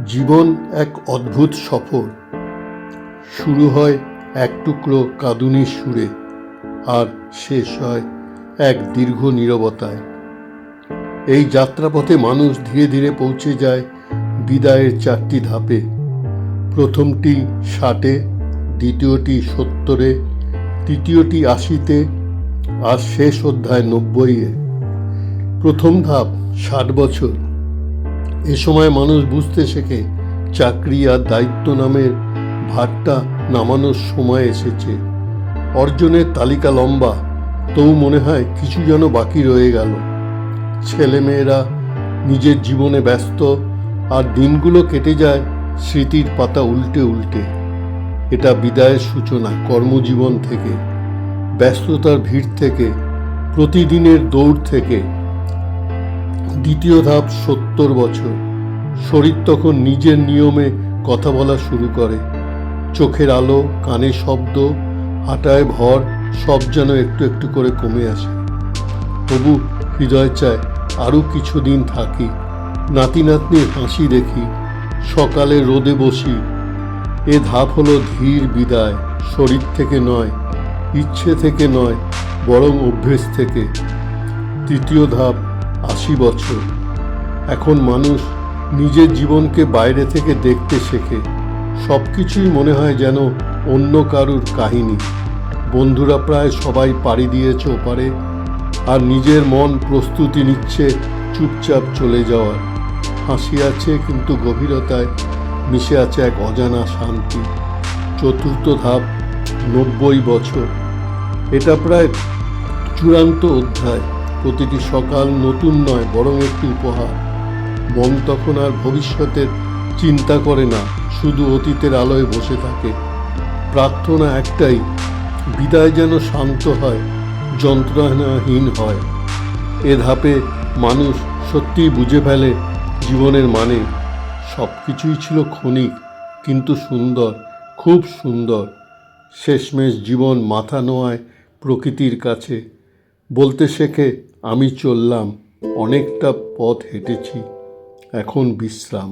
জীবন এক অদ্ভুত সফর। শুরু হয় এক টুকরো কাঁদুনির সুরে, আর শেষ হয় এক দীর্ঘ নীরবতায়। এই যাত্রাপথে মানুষ ধীরে ধীরে পৌঁছে যায় বিদায়ের 4টি ধাপে। প্রথমটি 60-এ, দ্বিতীয়টি 70-এ, তৃতীয়টি 80-তে, আর শেষ অধ্যায় 90-এ। প্রথম ধাপ 60 বছর। এ সময় মানুষ বুঝতে শেখে চাকরি আর দায়িত্ব নামের ভারটা নামানোর সময় এসেছে। অর্জনের তালিকা লম্বা, তবু মনে হয় কিছু যেন বাকি রয়ে গেল। ছেলেমেয়েরা নিজের জীবনে ব্যস্ত, আর দিনগুলো কেটে যায় স্মৃতির পাতা উল্টে উল্টে। এটা বিদায়ের সূচনা, কর্মজীবন থেকে, ব্যস্ততার ভিড় থেকে, প্রতিদিনের দৌড় থেকে। দ্বিতীয় ধাপ 70 বছর। শরীর তখন নিজের নিয়মে কথা বলা শুরু করে। চোখের আলো, কানে শব্দ, হাঁটায় ভর, সব যেন একটু একটু করে কমে আসে। তবু হৃদয় চায় আরও কিছুদিন থাকি, নাতি নাতনির হাসি দেখি, সকালে রোদে বসি। এ ধাপ হলো ধীর বিদায়, শরীর থেকে নয়, ইচ্ছে থেকে নয়, বরং অভ্যেস থেকে। তৃতীয় ধাপ 80 বছর। এখন মানুষ নিজের জীবনকে বাইরে থেকে দেখতে শেখে। সব কিছুই মনে হয় যেন অন্য কারুর কাহিনী। বন্ধুরা প্রায় সবাই পাড়ি দিয়েছে ওপারে, আর নিজের মন প্রস্তুতি নিচ্ছে চুপচাপ চলে যাওয়ার। হাসি আছে, কিন্তু গভীরতায় মিশে আছে এক অজানা শান্তি। চতুর্থ ধাপ 90 বছর। এটা প্রায় চূড়ান্ত অধ্যায়। প্রতিটি সকাল নতুন নয়, বরং একটি উপহার। মন তখন আর ভবিষ্যতের চিন্তা করে না, শুধু অতীতের আলোয় বসে থাকে। প্রার্থনা একটাই, বিদায় যেন শান্ত হয়, যন্ত্রণাহীন হয়। এ ধাপে মানুষ সত্যিই বুঝে ফেলে জীবনের মানে। সব কিছুই ছিল ক্ষণিক, কিন্তু সুন্দর, খুব সুন্দর। শেষমেশ জীবন মাথা নোয়ায় প্রকৃতির কাছে, বলতে শেখে, আমি চললাম, অনেকটা পথ হেঁটেছি, এখন বিশ্রাম।